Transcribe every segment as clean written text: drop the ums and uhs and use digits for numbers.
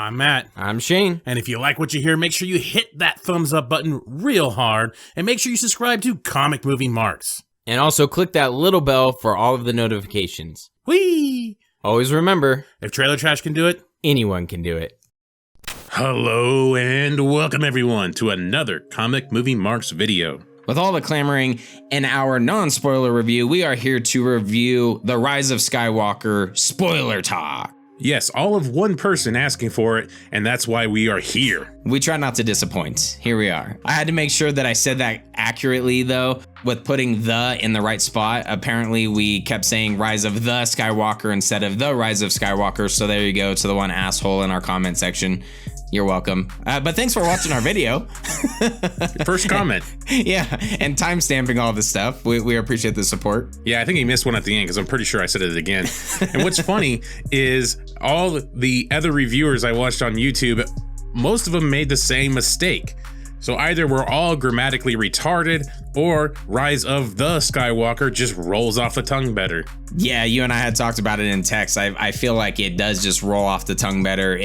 I'm Matt. I'm Shane. And if you like what you hear, make sure you hit that thumbs up button real hard, and make sure you subscribe to Comic Movie Marks. And also click that little bell for all of the notifications. Whee! Always remember, if Trailer Trash can do it, anyone can do it. Hello and welcome everyone to another Comic Movie Marks video. With all the clamoring in our non-spoiler review, we are here to review The Rise of Skywalker spoiler talk. Yes, all of one person asking for it, and that's why we are here. We try not to disappoint. Here we are. I had to make sure that I said that accurately, though, with putting the in the right spot. Apparently, we kept saying Rise of the Skywalker instead of The Rise of Skywalker, so there you go to the one asshole in our comment section. You're welcome. But thanks for watching our video. First comment. Yeah, and time stamping all this stuff. We appreciate the support. Yeah, I think he missed one at the end because I'm pretty sure I said it again. And what's funny is all the other reviewers I watched on YouTube, most of them made the same mistake. So either we're all grammatically retarded or Rise of the Skywalker just rolls off the tongue better. Yeah, you and I had talked about it in text. I feel like it does just roll off the tongue better.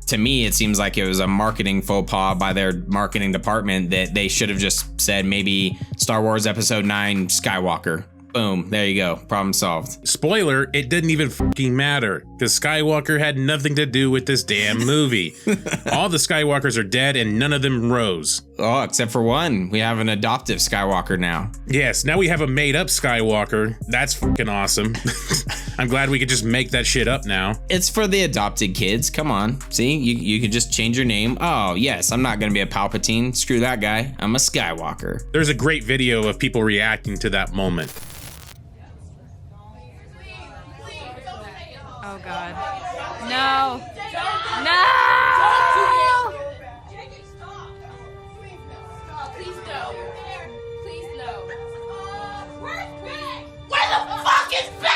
To me, it seems like it was a marketing faux pas by their marketing department that they should have just said maybe Star Wars Episode 9 Skywalker. Boom, there you go, problem solved. Spoiler, it didn't even fucking matter because Skywalker had nothing to do with this damn movie. All the Skywalkers are dead and none of them rose. Oh, except for one. We have an adoptive Skywalker now. Yes, now we have a made up Skywalker. That's fucking awesome. I'm glad we could just make that shit up now. It's for the adopted kids, come on. See, you can just change your name. Oh yes, I'm not gonna be a Palpatine, screw that guy, I'm a Skywalker. There's a great video of people reacting to that moment. Oh God. No. No! Please no. Please no. Where's Ben? Where the fuck is Ben?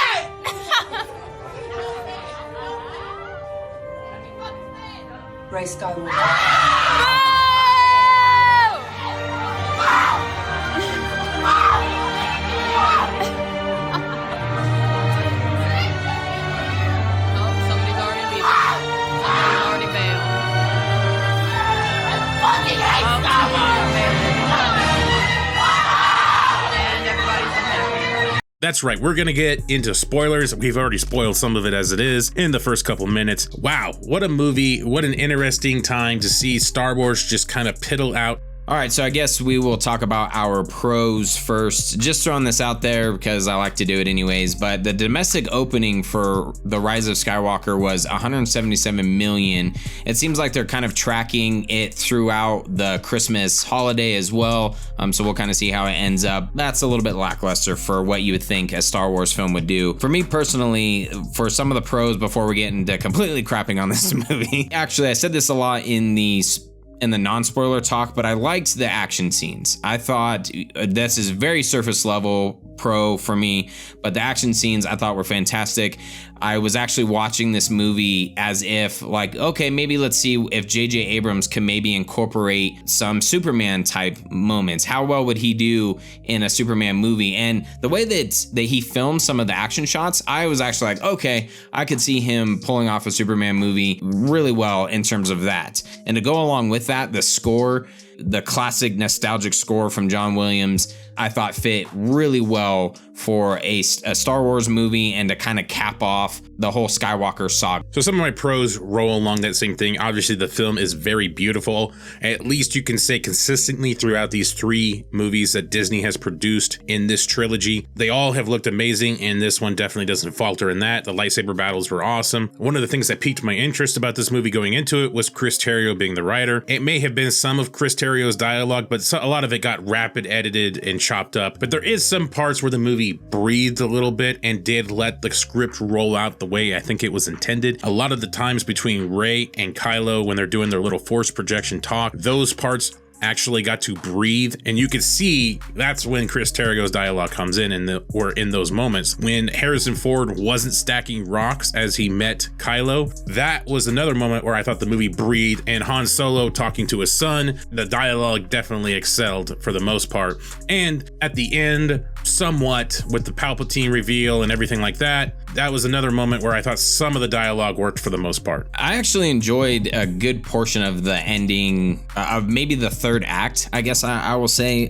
Rey Skywalker. That's right, we're gonna get into spoilers. We've already spoiled some of it as it is in the first couple minutes. Wow, what a movie, what an interesting time to see Star Wars just kind of piddle out. All right, so I guess we will talk about our pros first. Just throwing this out there because I like to do it anyways, but the domestic opening for The Rise of Skywalker was 177 million. It seems like they're kind of tracking it throughout the Christmas holiday as well, so we'll kind of see how it ends up. That's a little bit lackluster for what you would think a Star Wars film would do. For me personally, for some of the pros before we get into completely crapping on this movie, actually I said this a lot in the non-spoiler talk, but I liked the action scenes. I thought this is very surface level pro for me, but the action scenes I thought were fantastic. I was actually watching this movie as if like, okay, maybe let's see if J.J. Abrams can maybe incorporate some Superman type moments. How well would he do in a Superman movie? And the way that he filmed some of the action shots, I was actually like, okay, I could see him pulling off a Superman movie really well in terms of that. And to go along with that, the score, the classic nostalgic score from John Williams, I thought fit really well for a Star Wars movie and to kind of cap off the whole Skywalker saga. So some of my pros roll along that same thing. Obviously the film is very beautiful. At least you can say consistently throughout these three movies that Disney has produced in this trilogy, they all have looked amazing, and this one definitely doesn't falter in that. The lightsaber battles were awesome. One of the things that piqued my interest about this movie going into it was Chris Terrio being the writer. It may have been some of Chris Terrio's dialogue, but a lot of it got rapid edited and chopped up. But there is some parts where the movie breathed a little bit and did let the script roll out the way I think it was intended. A lot of the times between Rey and Kylo when they're doing their little force projection talk, those parts actually got to breathe, and you could see that's when Chris Terrio's dialogue comes in in those moments. When Harrison Ford wasn't stacking rocks as he met Kylo, that was another moment where I thought the movie breathed, and Han Solo talking to his son, the dialogue definitely excelled for the most part. And at the end, somewhat with the Palpatine reveal and everything like that, that was another moment where I thought some of the dialogue worked for the most part. I actually enjoyed a good portion of the ending of maybe the third act, I guess I will say.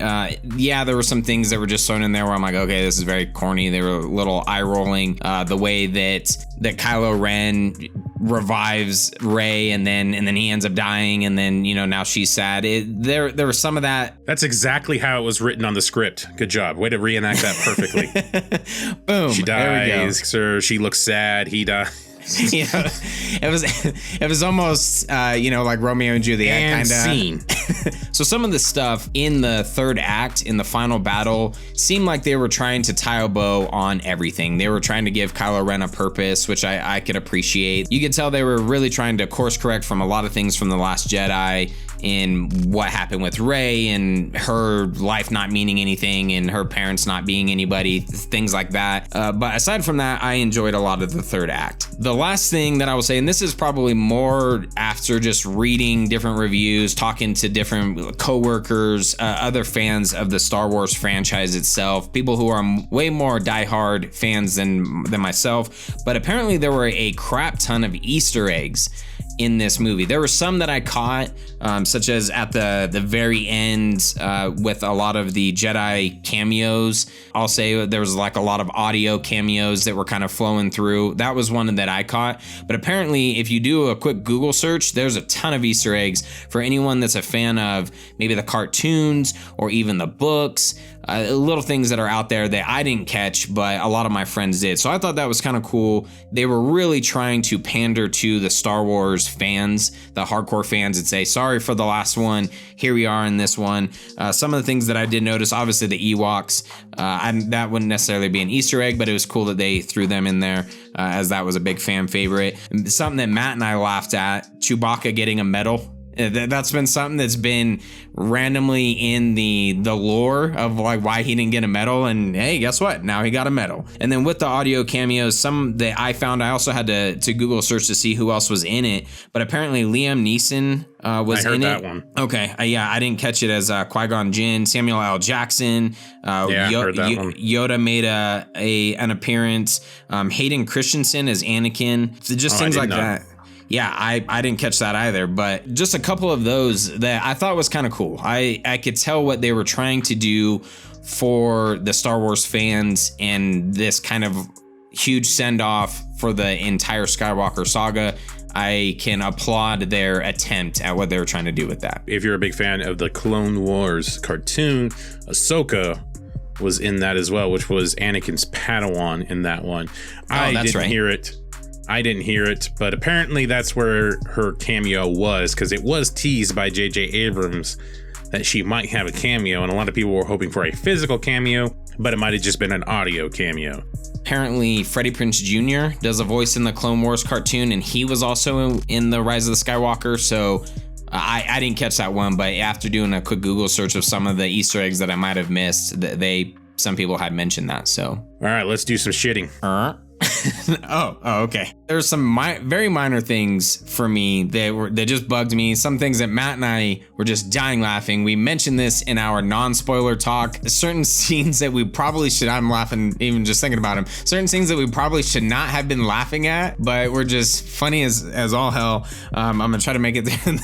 Yeah, there were some things that were just thrown in there where I'm like, okay, this is very corny. They were a little eye-rolling. The way that Kylo Ren revives Rey and then he ends up dying, and then, you know, now she's sad. There was some of that. That's exactly how it was written on the script. Good job. Way to reenact that perfectly. Boom. She dies, sir. She looks sad. He dies. Yeah, it was almost like Romeo and Juliet kind of scene. So some of the stuff in the third act, in the final battle, seemed like they were trying to tie a bow on everything. They were trying to give Kylo Ren a purpose, which I could appreciate. You could tell they were really trying to course correct from a lot of things from The Last Jedi, in what happened with Rey and her life not meaning anything and her parents not being anybody, things like that. But aside from that, I enjoyed a lot of the third act. The last thing that I will say, and this is probably more after just reading different reviews, talking to different coworkers, other fans of the Star Wars franchise itself, people who are way more diehard fans than myself, but apparently there were a crap ton of Easter eggs in this movie. There were some that I caught, such as at the very end with a lot of the Jedi cameos. I'll say there was like a lot of audio cameos that were kind of flowing through. That was one that I caught. But apparently, if you do a quick Google search, there's a ton of Easter eggs for anyone that's a fan of maybe the cartoons or even the books. Little things that are out there that I didn't catch, but a lot of my friends did. So I thought that was kind of cool. They were really trying to pander to the Star Wars fans, the hardcore fans, and say, sorry for the last one. Here we are in this one. Some of the things that I did notice, obviously the Ewoks, that wouldn't necessarily be an Easter egg, but it was cool that they threw them in there, as that was a big fan favorite. Something that Matt and I laughed at, Chewbacca getting a medal. That's been something that's been randomly in the lore of like why he didn't get a medal, and hey, guess what? Now he got a medal. And then with the audio cameos, some that I found, I also had to Google search to see who else was in it, but apparently Liam Neeson was in it. I heard that one. Okay, I didn't catch it as Qui-Gon Jinn, Samuel L. Jackson. I heard that one. Yoda made an appearance. Hayden Christensen as Anakin. Just things like that. Yeah, I didn't catch that either, but just a couple of those that I thought was kind of cool. I could tell what they were trying to do for the Star Wars fans and this kind of huge send-off for the entire Skywalker saga. I can applaud their attempt at what they were trying to do with that. If you're a big fan of the Clone Wars cartoon, Ahsoka was in that as well, which was Anakin's Padawan in that one. I didn't hear it, but apparently that's where her cameo was, because it was teased by J.J. Abrams that she might have a cameo, and a lot of people were hoping for a physical cameo, but it might have just been an audio cameo. Apparently, Freddie Prinze Jr. does a voice in the Clone Wars cartoon, and he was also in the Rise of the Skywalker, so I didn't catch that one, but after doing a quick Google search of some of the Easter eggs that I might have missed, some people had mentioned that, so. All right, let's do some shitting. Oh, okay. There's some very minor things for me that just bugged me. Some things that Matt and I were just dying laughing. We mentioned this in our non-spoiler talk. Certain scenes that we probably should, I'm laughing even just thinking about them. Certain scenes that we probably should not have been laughing at, but were just funny as all hell. I'm gonna try to make it through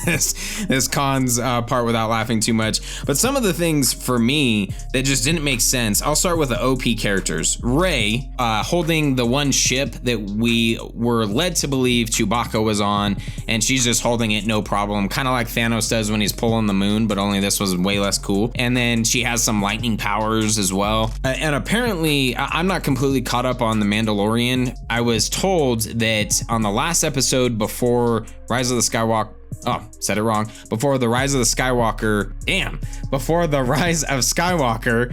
this cons part without laughing too much. But some of the things for me that just didn't make sense. I'll start with the OP characters. Rey holding the one ship that we were led to believe Chewbacca was on, and she's just holding it no problem, kind of like Thanos does when he's pulling the moon, but only this was way less cool. And then she has some lightning powers as well. And apparently, I'm not completely caught up on The Mandalorian. I was told that on the last episode before Rise of the Skywalker, said it wrong. Before the Rise of Skywalker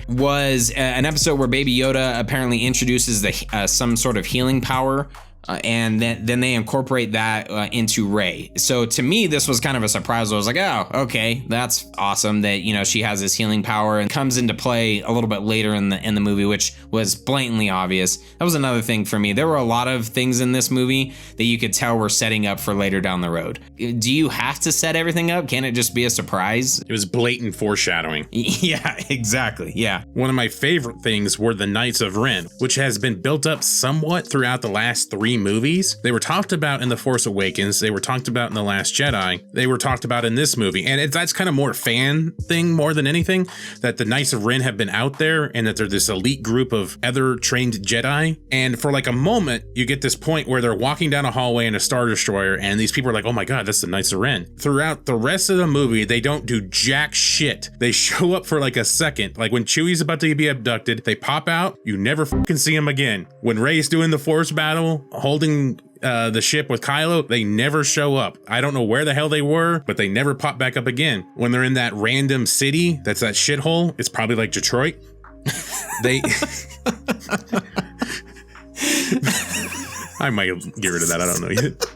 was an episode where Baby Yoda apparently introduces some sort of healing power and then they incorporate that into Rey. So to me, this was kind of a surprise. I was like, oh, okay, that's awesome that, you know, she has this healing power and comes into play a little bit later in the movie, which was blatantly obvious. That was another thing for me. There were a lot of things in this movie that you could tell were setting up for later down the road. Do you have to set everything up? Can it just be a surprise? It was blatant foreshadowing. Yeah, exactly. Yeah. One of my favorite things were the Knights of Ren, which has been built up somewhat throughout the last 3 movies. They were talked about in The Force Awakens. They were talked about in The Last Jedi. They were talked about in this movie. And that's kind of more fan thing more than anything, that the Knights of Ren have been out there and that they're this elite group of other trained Jedi. And for like a moment, you get this point where they're walking down a hallway in a Star Destroyer and these people are like, oh my God, that's the Knights of Ren. Throughout the rest of the movie, they don't do jack shit. They show up for like a second. Like when Chewie's about to be abducted, they pop out, you never fucking see them again. When Rey's doing the Force battle, holding the ship with Kylo, they never show up. I don't know where the hell they were, but they never pop back up again. When they're in that random city, that's that shithole, it's probably like Detroit. They... I might get rid of that, I don't know yet.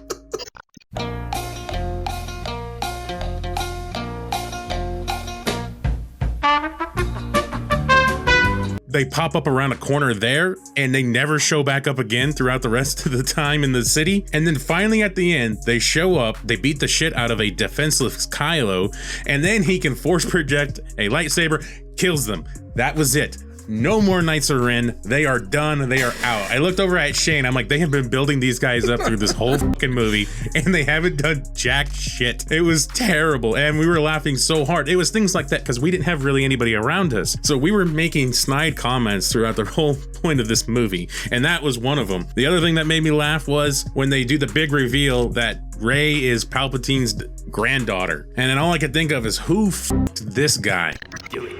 They pop up around a corner there and they never show back up again throughout the rest of the time in the city. And then finally at the end, they show up, they beat the shit out of a defenseless Kylo, and then he can force project a lightsaber, kills them. That was it. No more Knights of Ren. They are done. They are out. I looked over at Shane. I'm like, they have been building these guys up through this whole fucking movie and they haven't done jack shit. It was terrible. And we were laughing so hard. It was things like that because we didn't have really anybody around us. So we were making snide comments throughout the whole point of this movie. And that was one of them. The other thing that made me laugh was when they do the big reveal that Rey is Palpatine's granddaughter. And then all I could think of is who f***ed this guy? Do it.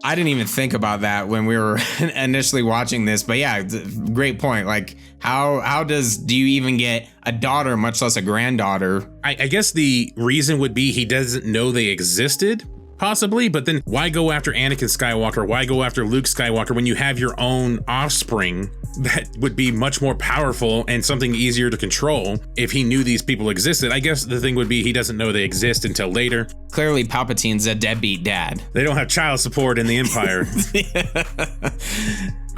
I didn't even think about that when we were initially watching this, but yeah, great point. Like, do you even get a daughter, much less a granddaughter? I guess the reason would be he doesn't know they existed, possibly, but then why go after Anakin Skywalker? Why go after Luke Skywalker when you have your own offspring that would be much more powerful and something easier to control if he knew these people existed? I guess the thing would be he doesn't know they exist until later. Clearly, Palpatine's a deadbeat dad. They don't have child support in the Empire.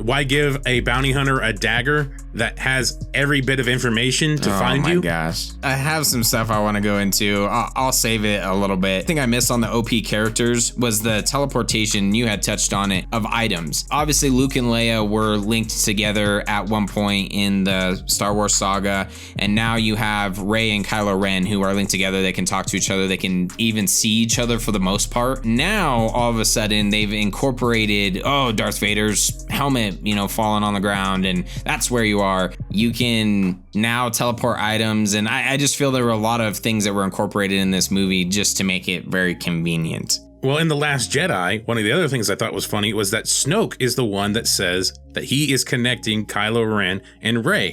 Why give a bounty hunter a dagger that has every bit of information to find you? Oh my gosh. I have some stuff I want to go into. I'll save it a little bit. The thing I missed on the OP characters was the teleportation, you had touched on it, of items. Obviously, Luke and Leia were linked together at one point in the Star Wars saga, and now you have Rey and Kylo Ren who are linked together. They can talk to each other. They can even see each other for the most part. Now, all of a sudden, they've incorporated, Darth Vader's helmet, falling on the ground, and that's where you are. You can now teleport items, and I just feel there were a lot of things that were incorporated in this movie just to make it very convenient. Well, in The Last Jedi, one of the other things I thought was funny was that Snoke is the one that says that he is connecting Kylo Ren and Rey.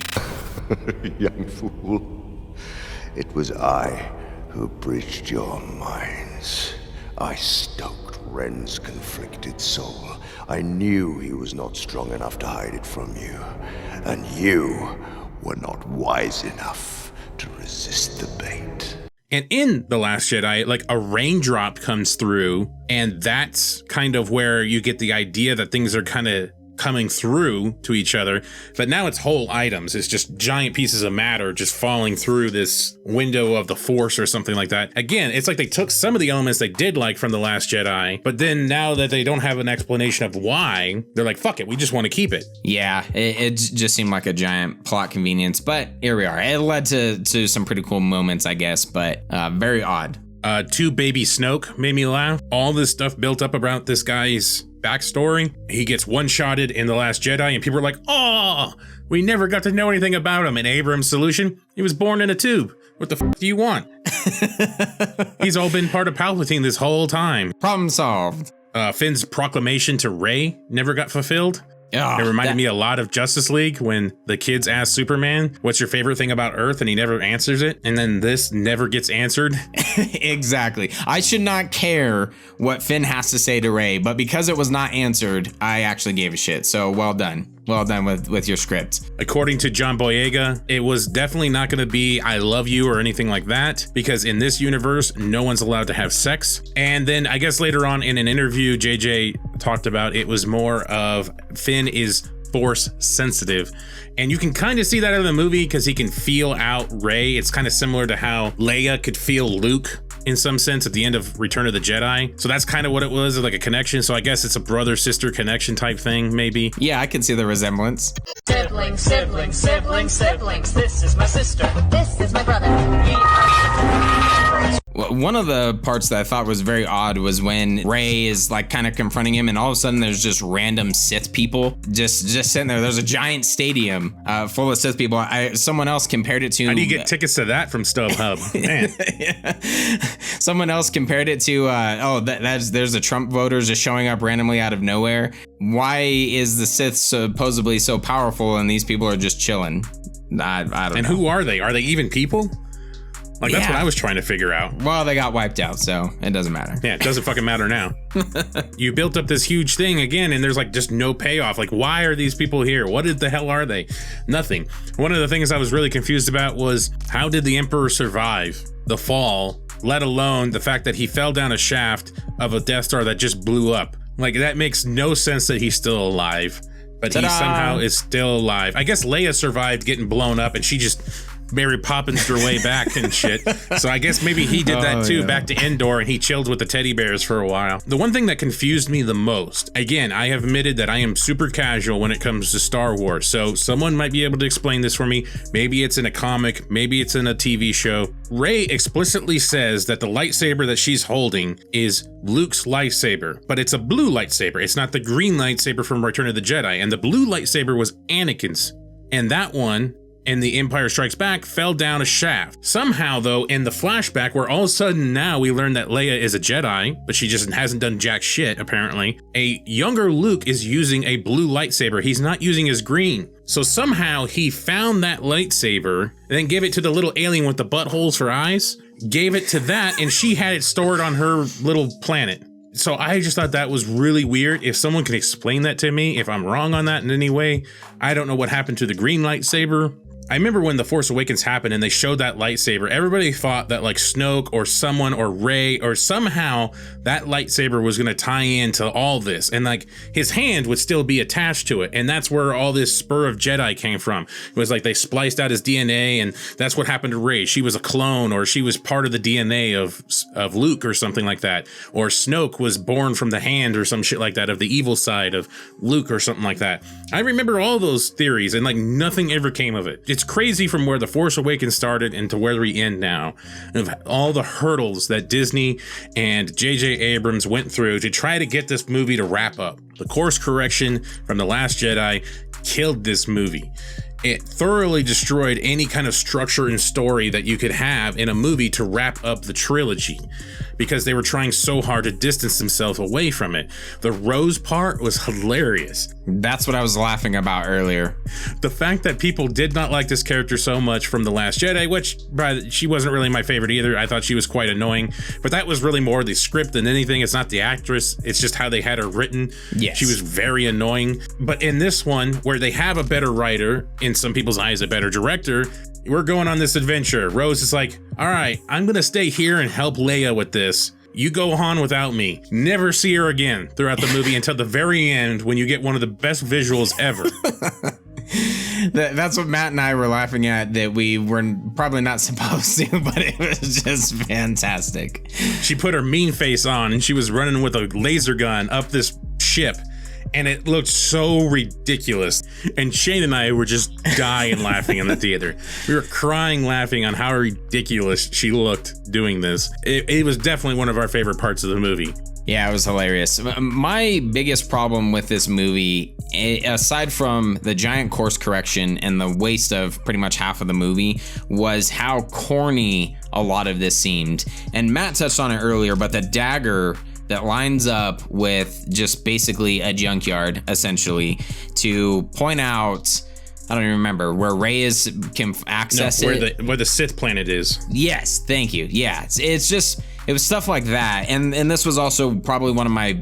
Young fool, it was I who bridged your minds. I stoked Ren's conflicted soul. I knew he was not strong enough to hide it from you, and you were not wise enough to resist the bait. And in The Last Jedi, like a raindrop comes through, and that's kind of where you get the idea that things are kind of coming through to each other. But now it's whole items. It's just giant pieces of matter just falling through this window of the Force or something like that. Again, it's like they took some of the elements they did like from The Last Jedi, but then now that they don't have an explanation of why, they're like, fuck it, we just want to keep it. Yeah, it just seemed like a giant plot convenience, but here we are. It led to some pretty cool moments, I guess, but very odd. Two baby Snoke made me laugh. All this stuff built up about this guy's backstory. He gets one-shotted in The Last Jedi, and people are like, oh, we never got to know anything about him. And Abrams' solution, he was born in a tube. What the f do you want? He's all been part of Palpatine this whole time. Problem solved. Finn's proclamation to Rey never got fulfilled. It reminded me a lot of Justice League when the kids ask Superman, what's your favorite thing about Earth? And he never answers it. And then this never gets answered. Exactly. I should not care what Finn has to say to Rey, but because it was not answered, I actually gave a shit. So well done. Well done with your script. According to John Boyega, it was definitely not going to be I love you or anything like that, because in this universe, no one's allowed to have sex. And then I guess later on in an interview, JJ talked about it was more of Finn is force sensitive. And you can kind of see that in the movie because he can feel out Rey. It's kind of similar to how Leia could feel Luke in some sense at the end of Return of the Jedi. So that's kind of what it was, like a connection. So I guess it's a brother-sister connection type thing, maybe. Yeah, I can see the resemblance. Siblings, siblings, siblings, siblings. This is my sister. This is my brother. We are One of the parts that I thought was very odd was when Rey is like kind of confronting him, and all of a sudden there's just random Sith people just sitting there. There's a giant stadium full of Sith people. Someone else compared it to. How do you get tickets to that from StubHub? Man. Yeah. Someone else compared it to there's the Trump voters just showing up randomly out of nowhere. Why is the Sith supposedly so powerful and these people are just chilling? I don't know. And who are they? Are they even people? Like, that's what I was trying to figure out. Well, they got wiped out, so it doesn't matter. Yeah, it doesn't fucking matter now. You built up this huge thing again, and there's like just no payoff. Like, why are these people here? What the hell are they? Nothing. One of the things I was really confused about was how did the Emperor survive the fall, let alone the fact that he fell down a shaft of a Death Star that just blew up? Like, that makes no sense that he's still alive, but he somehow is still alive. I guess Leia survived getting blown up, and she just Mary Poppins her way back and shit. So I guess maybe he did that too, back to Endor, and he chilled with the teddy bears for a while. The one thing that confused me the most, again, I have admitted that I am super casual when it comes to Star Wars, so someone might be able to explain this for me. Maybe it's in a comic, maybe it's in a TV show. Rey explicitly says that the lightsaber that she's holding is Luke's lightsaber, but it's a blue lightsaber. It's not the green lightsaber from Return of the Jedi, and the blue lightsaber was Anakin's, and that one in The Empire Strikes Back fell down a shaft. Somehow though, in the flashback where all of a sudden now we learn that Leia is a Jedi, but she just hasn't done jack shit apparently, a younger Luke is using a blue lightsaber. He's not using his green. So somehow he found that lightsaber and then gave it to the little alien with the buttholes for eyes, gave it to that, and she had it stored on her little planet. So I just thought that was really weird. If someone can explain that to me, if I'm wrong on that in any way, I don't know what happened to the green lightsaber. I remember when The Force Awakens happened and they showed that lightsaber, everybody thought that like Snoke or someone or Rey or somehow that lightsaber was going to tie into all this, and like his hand would still be attached to it. And that's where all this spur of Jedi came from. It was like they spliced out his DNA, and that's what happened to Rey. She was a clone, or she was part of the DNA of Luke or something like that. Or Snoke was born from the hand or some shit like that of the evil side of Luke or something like that. I remember all those theories, and like nothing ever came of it. It's crazy from where The Force Awakens started and to where we end now, of all the hurdles that Disney and J.J. Abrams went through to try to get this movie to wrap up. The course correction from The Last Jedi killed this movie. It thoroughly destroyed any kind of structure and story that you could have in a movie to wrap up the trilogy, because they were trying so hard to distance themselves away from it. The Rose part was hilarious. That's what I was laughing about earlier. The fact that people did not like this character so much from The Last Jedi, which she wasn't really my favorite either. I thought she was quite annoying, but that was really more the script than anything. It's not the actress. It's just how they had her written. Yes. She was very annoying. But in this one, where they have a better writer, in some people's eyes, a better director, we're going on this adventure. Rose is like, all right, I'm going to stay here and help Leia with this. You go on without me. Never see her again throughout the movie until the very end, when you get one of the best visuals ever. That's what Matt and I were laughing at, that we were probably not supposed to, but it was just fantastic. She put her mean face on and she was running with a laser gun up this ship, and it looked so ridiculous. And Shane and I were just dying laughing in the theater. We were crying laughing on how ridiculous she looked doing this. It was definitely one of our favorite parts of the movie. Yeah, it was hilarious. My biggest problem with this movie, aside from the giant course correction and the waste of pretty much half of the movie, was how corny a lot of this seemed. And Matt touched on it earlier, but the dagger that lines up with just basically a junkyard, essentially, to point out, I don't even remember, where Rey can access where the Sith planet is. Yes, thank you. Yeah, it was stuff like that. And this was also probably one of my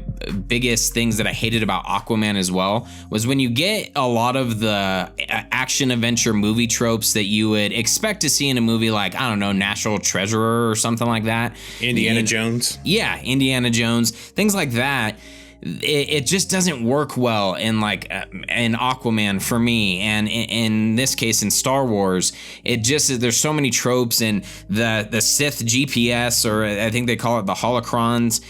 biggest things that I hated about Aquaman as well, was when you get a lot of the action adventure movie tropes that you would expect to see in a movie like, I don't know, National Treasurer or something like that. Indiana Jones. Yeah, Indiana Jones, things like that. It just doesn't work well in Aquaman for me, and in this case in Star Wars, there's so many tropes, and the Sith GPS, or I think they call it the holocrons,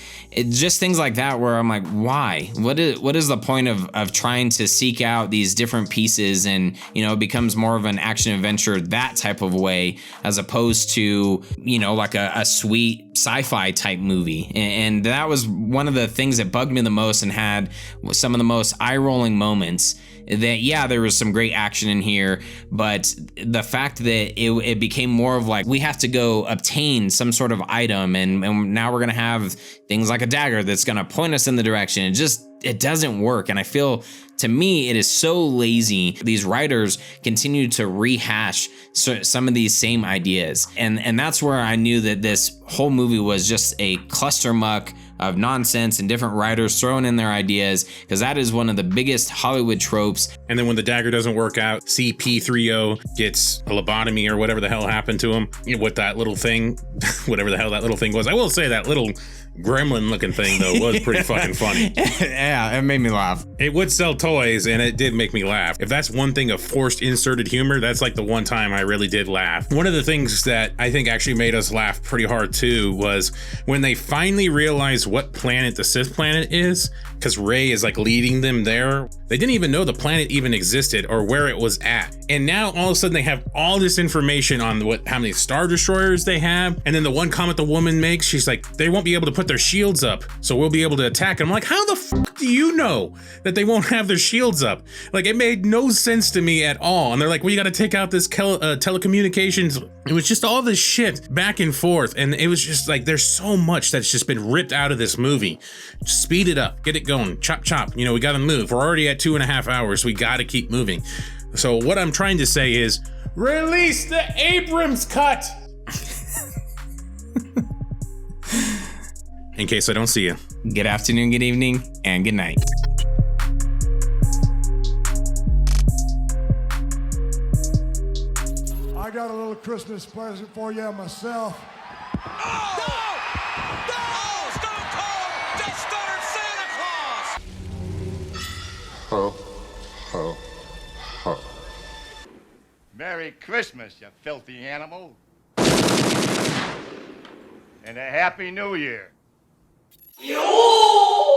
just things like that where I'm like, why? What is the point of trying to seek out these different pieces, and it becomes more of an action adventure that type of way, as opposed to like a sweet sci-fi type movie. And that was one of the things that bugged me the most and had some of the most eye-rolling moments. That, yeah, there was some great action in here, but the fact that it became more of like, we have to go obtain some sort of item, and now we're gonna have things like a dagger that's gonna point us in the direction. It doesn't work. And I feel, to me, it is so lazy. These writers continue to rehash some of these same ideas. And that's where I knew that this whole movie was just a clustermuck of nonsense and different writers throwing in their ideas, because that is one of the biggest Hollywood tropes. And then when the dagger doesn't work out, CP30 gets a lobotomy or whatever the hell happened to him with that little thing, whatever the hell that little thing was. I will say that little gremlin looking thing though was pretty fucking funny. Yeah, it made me laugh. It would sell toys, and it did make me laugh. If that's one thing of forced inserted humor, that's like the one time I really did laugh. One of the things that I think actually made us laugh pretty hard too was when they finally realized what planet the Sith planet is, because Rey is like leading them there. They didn't even know the planet even existed or where it was at. And now all of a sudden they have all this information on how many Star Destroyers they have. And then the one comment the woman makes, she's like, they won't be able to put their shields up, so we'll be able to attack. I'm like, how the fuck do you know that they won't have their shields up? Like, it made no sense to me at all. And they're like, well, you got to take out this telecommunications. It was just all this shit back and forth. And it was just like, there's so much that's just been ripped out of this movie. Just speed it up, get it going, chop, chop. We got to move. We're already at 2.5 hours. We got to keep moving. So what I'm trying to say is, release the Abrams cut. In case I don't see you. Good afternoon, good evening, and good night. I got a little Christmas present for you myself. Oh! No! No! Stone Cold just stuttered Santa Claus! Ho, ho, ho. Merry Christmas, you filthy animal. And a Happy New Year. Yo!